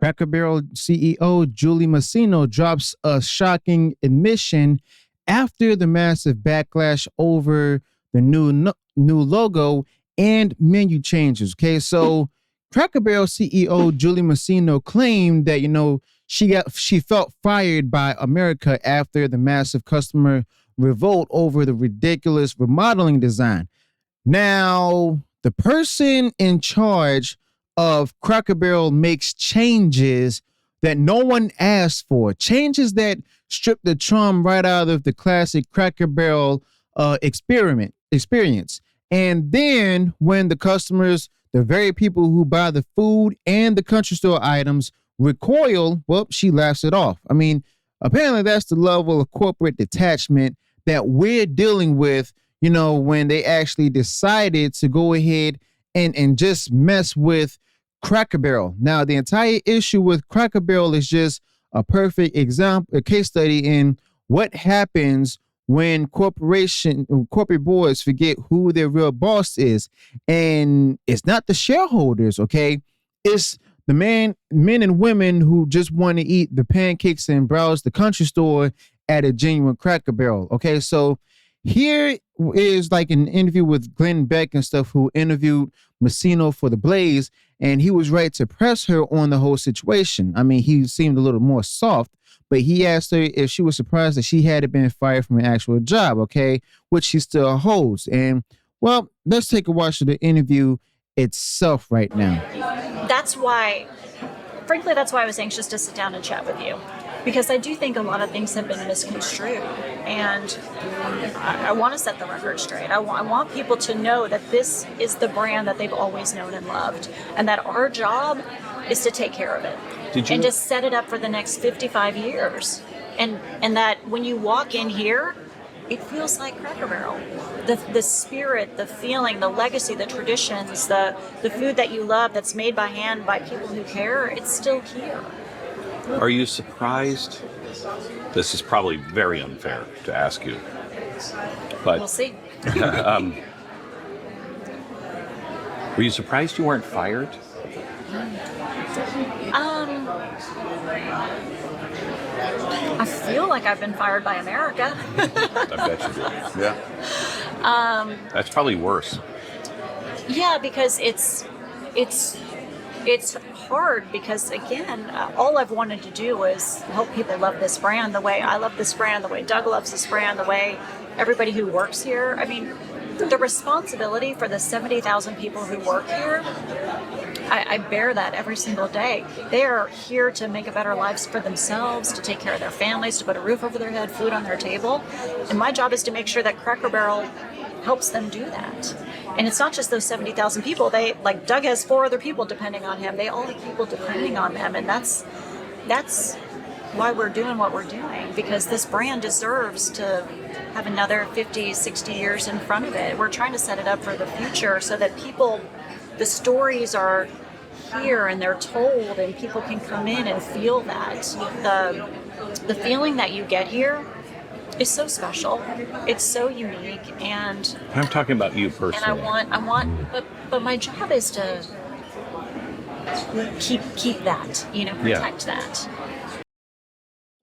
Cracker Barrel CEO Julie Masino drops a shocking admission after the massive backlash over the new logo and menu changes. Okay, so Cracker Barrel CEO Julie Masino claimed that she felt fired by America after the massive customer revolt over the ridiculous remodeling design. Now, the person in charge of Cracker Barrel makes changes that no one asked for, changes that strip the charm right out of the classic Cracker Barrel experience. And then when the customers, the very people who buy the food and the country store items, recoil, well, she laughs it off. I mean, apparently that's the level of corporate detachment that we're dealing with, when they actually decided to go ahead and just mess with Cracker Barrel. Now, the entire issue with Cracker Barrel is just a perfect example, a case study in what happens when corporate boards forget who their real boss is. And it's not the shareholders, okay? It's the men and women who just want to eat the pancakes and browse the country store at a genuine Cracker Barrel, okay? So here is like an interview with Glenn Beck and stuff, who interviewed Masino for The Blaze, and he was right to press her on the whole situation. I mean, he seemed a little more soft, but he asked her if she was surprised that she hadn't been fired from an actual job, okay, which she still holds. And, well, let's take a watch of the interview itself right now. Frankly, that's why I was anxious to sit down and chat with you, because I do think a lot of things have been misconstrued, and I want to set the record straight. I want people to know that this is the brand that they've always known and loved, and that our job is to take care of it and to set it up for the next 55 years. And that when you walk in here, it feels like Cracker Barrel. The spirit, the feeling, the legacy, the traditions, the food that you love that's made by hand by people who care, it's still here. Are you surprised? This is probably very unfair to ask you, but we'll see. Were you surprised you weren't fired? I feel like I've been fired by America. I bet you did. Yeah. That's probably worse. Yeah, because it's hard, because again, all I've wanted to do is help people love this brand the way I love this brand, the way Doug loves this brand, the way everybody who works here. I mean, the responsibility for the 70,000 people who work here, I bear that every single day. They are here to make a better life for themselves, to take care of their families, to put a roof over their head, food on their table. And my job is to make sure that Cracker Barrel helps them do that. And it's not just those 70,000 people. Like Doug has 4 other people depending on him. They all have people depending on them. And that's why we're doing what we're doing, because this brand deserves to have another 50, 60 years in front of it. We're trying to set it up for the future so that the stories are here and they're told, and people can come in and feel that. The feeling that you get here is so special. It's so unique, and I'm talking about you personally. And I want, but my job is to keep that, protect that.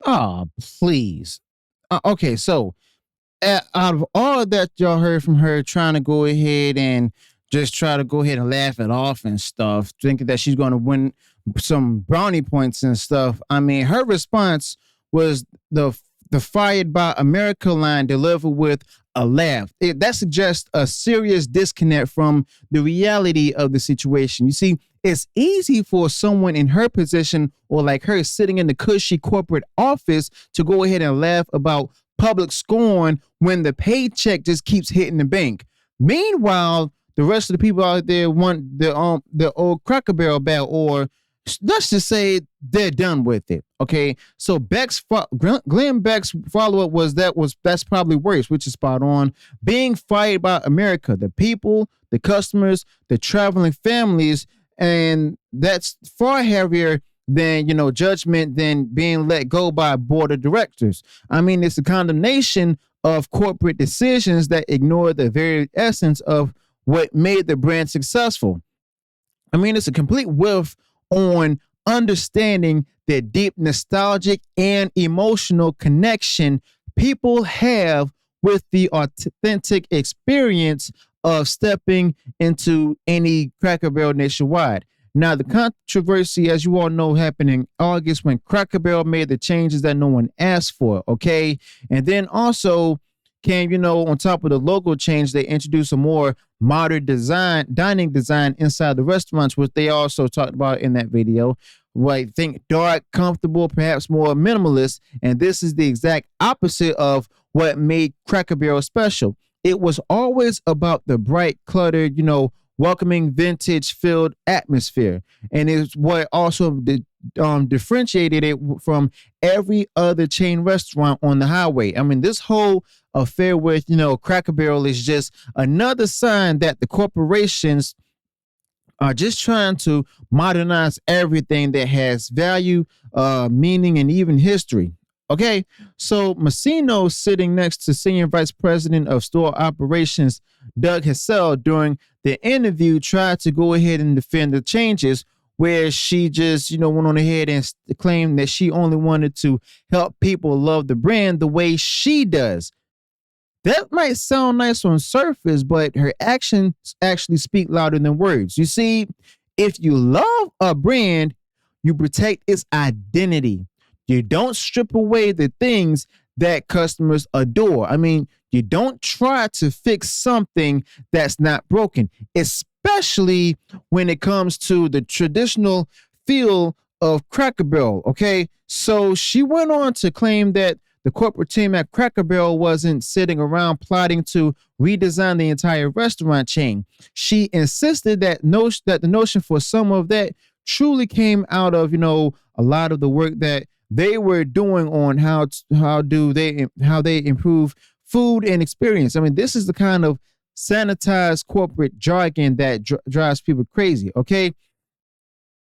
Oh, please. Okay, so out of all that y'all heard from her, trying to go ahead and just try to go ahead and laugh it off and stuff, thinking that she's going to win some brownie points and stuff. I mean, her response was the Fired by America line delivered with a laugh. That suggests a serious disconnect from the reality of the situation. You see, it's easy for someone in her position, or like her sitting in the cushy corporate office, to go ahead and laugh about public scorn when the paycheck just keeps hitting the bank. Meanwhile, the rest of the people out there want the old Cracker Barrel back, or let's just say they're done with it. Okay, so Glenn Beck's follow-up was that's probably worse, which is spot on. Being fired by America, the people, the customers, the traveling families, and that's far heavier than judgment than being let go by a board of directors. I mean, it's a condemnation of corporate decisions that ignore the very essence of what made the brand successful. I mean, it's a complete whiff on understanding the deep nostalgic and emotional connection people have with the authentic experience of stepping into any Cracker Barrel nationwide. Now, the controversy, as you all know, happened in August when Cracker Barrel made the changes that no one asked for, okay? And then also came, on top of the logo change, they introduced a more modern design, dining design inside the restaurants, which they also talked about in that video. Right, think dark, comfortable, perhaps more minimalist. And this is the exact opposite of what made Cracker Barrel special. It was always about the bright, cluttered, welcoming, vintage-filled atmosphere, and it's what also differentiated it from every other chain restaurant on the highway. I mean, this whole affair with Cracker Barrel is just another sign that the corporations are just trying to modernize everything that has value, meaning, and even history. Okay, so Massino, sitting next to Senior Vice President of Store Operations Doug Hassell during the interview, tried to go ahead and defend the changes, where she just, went on ahead and claimed that she only wanted to help people love the brand the way she does. That might sound nice on surface, but her actions actually speak louder than words. You see, if you love a brand, you protect its identity. You don't strip away the things that customers adore. I mean, you don't try to fix something that's not broken, especially when it comes to the traditional feel of Cracker Barrel, okay? So she went on to claim that the corporate team at Cracker Barrel wasn't sitting around plotting to redesign the entire restaurant chain. She insisted that the notion for some of that truly came out of, a lot of the work that they were doing on how they improve food and experience. I mean, this is the kind of sanitized corporate jargon that drives people crazy, okay?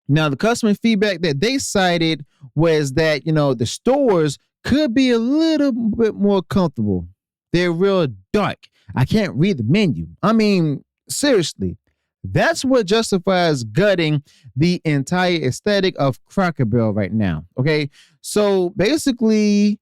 Now, the customer feedback that they cited was that, the stores could be a little bit more comfortable. They're real dark. I can't read the menu. I mean, seriously, that's what justifies gutting the entire aesthetic of Cracker Barrel right now. Okay, so basically,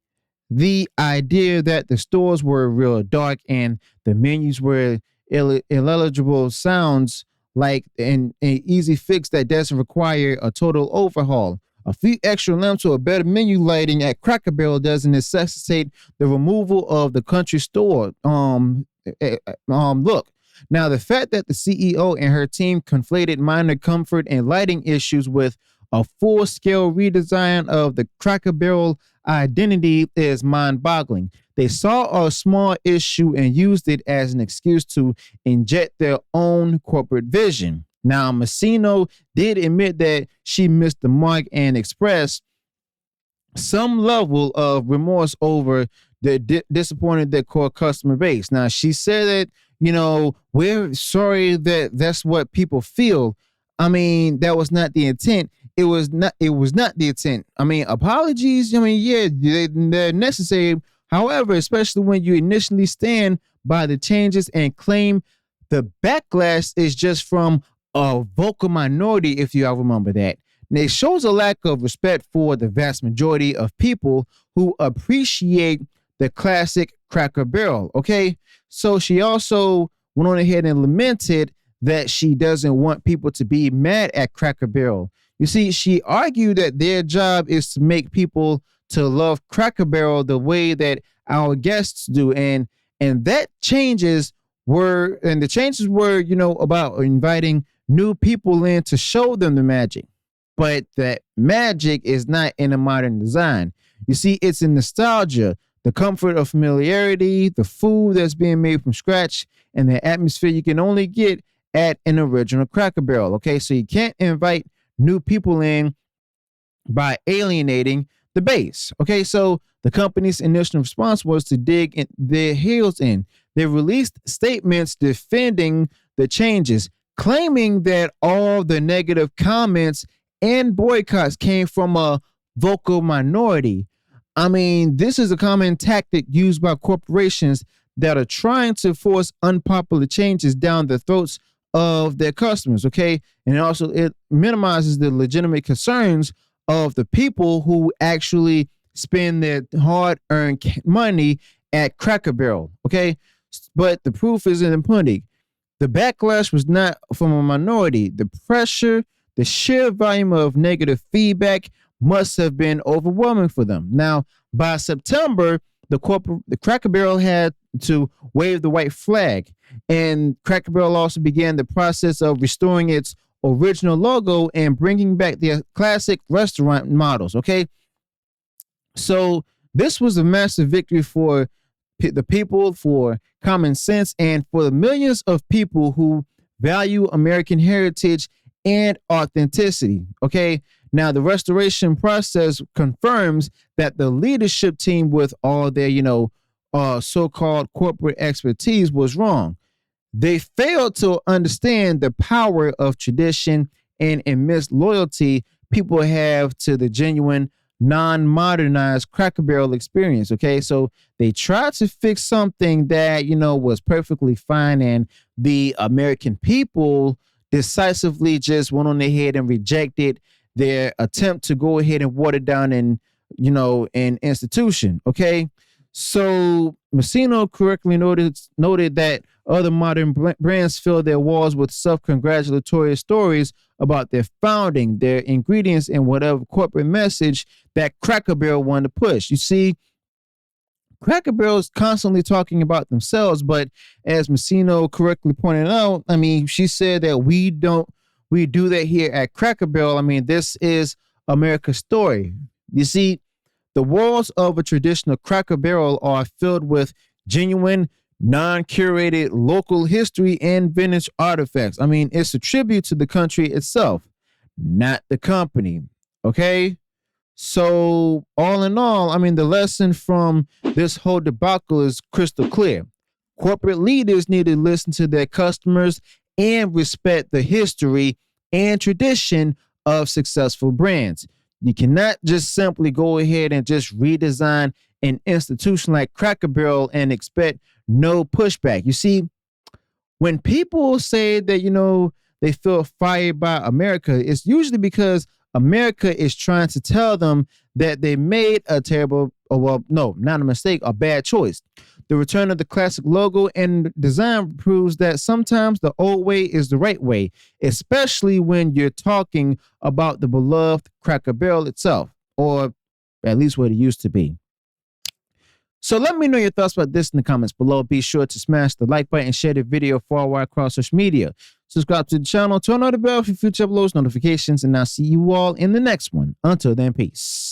the idea that the stores were real dark and the menus were illegible sounds like an easy fix that doesn't require a total overhaul. A few extra lamps or better menu lighting at Cracker Barrel doesn't necessitate the removal of the country store look. Now, the fact that the CEO and her team conflated minor comfort and lighting issues with a full-scale redesign of the Cracker Barrel identity is mind-boggling. They saw a small issue and used it as an excuse to inject their own corporate vision. Now, Massino did admit that she missed the mark and expressed some level of remorse over the disappointed their core customer base. Now, she said that, we're sorry that that's what people feel. I mean, that was not the intent. It was not the intent. I mean, apologies, yeah, they're necessary. However, especially when you initially stand by the changes and claim the backlash is just from a vocal minority, if you all remember that. And it shows a lack of respect for the vast majority of people who appreciate the classic Cracker Barrel, okay? So she also went on ahead and lamented that she doesn't want people to be mad at Cracker Barrel. You see, she argued that their job is to make people to love Cracker Barrel the way that our guests do. And the changes were, about inviting new people in to show them the magic. But that magic is not in a modern design. You see, it's in nostalgia, the comfort of familiarity, the food that's being made from scratch, and the atmosphere you can only get at an original Cracker Barrel. Okay, so you can't invite new people in by alienating the base. Okay, so the company's initial response was to dig their heels in. They released statements defending the changes, claiming that all the negative comments and boycotts came from a vocal minority. I mean, this is a common tactic used by corporations that are trying to force unpopular changes down the throats of their customers, okay? And also it minimizes the legitimate concerns of the people who actually spend their hard-earned money at Cracker Barrel, okay? But the proof is in the pudding. The backlash was not from a minority. The pressure, the sheer volume of negative feedback must have been overwhelming for them. Now, by September, the Cracker Barrel had to wave the white flag, and Cracker Barrel also began the process of restoring its original logo and bringing back their classic restaurant models. Okay, so this was a massive victory for the people, for common sense, and for the millions of people who value American heritage and authenticity. Okay. Now, the restoration process confirms that the leadership team, with all their, so-called corporate expertise, was wrong. They failed to understand the power of tradition and immense loyalty people have to the genuine, non-modernized Cracker Barrel experience. Okay, so they tried to fix something that was perfectly fine, and the American people decisively just went on ahead and rejected their attempt to go ahead and water down an institution. Okay, so Messino correctly noted that other modern brands fill their walls with self-congratulatory stories about their founding, their ingredients, and whatever corporate message that Cracker Barrel wanted to push. You see, Cracker Barrel is constantly talking about themselves, but as Messino correctly pointed out, I mean, she said that we do that here at Cracker Barrel. I mean, this is America's story. You see, the walls of a traditional Cracker Barrel are filled with genuine, non-curated local history and vintage artifacts. I mean, it's a tribute to the country itself, not the company. Okay? So, all in all, I mean, the lesson from this whole debacle is crystal clear. Corporate leaders need to listen to their customers and respect the history and tradition of successful brands. You cannot just simply go ahead and just redesign an institution like Cracker Barrel and expect no pushback. You see, when people say that, they feel fired by America, it's usually because America is trying to tell them that they made a terrible, not a mistake, a bad choice. The return of the classic logo and design proves that sometimes the old way is the right way, especially when you're talking about the beloved Cracker Barrel itself, or at least what it used to be. So let me know your thoughts about this in the comments below. Be sure to smash the like button and share the video far and wide across social media. Subscribe to the channel, turn on the bell for future uploads, notifications, and I'll see you all in the next one. Until then, peace.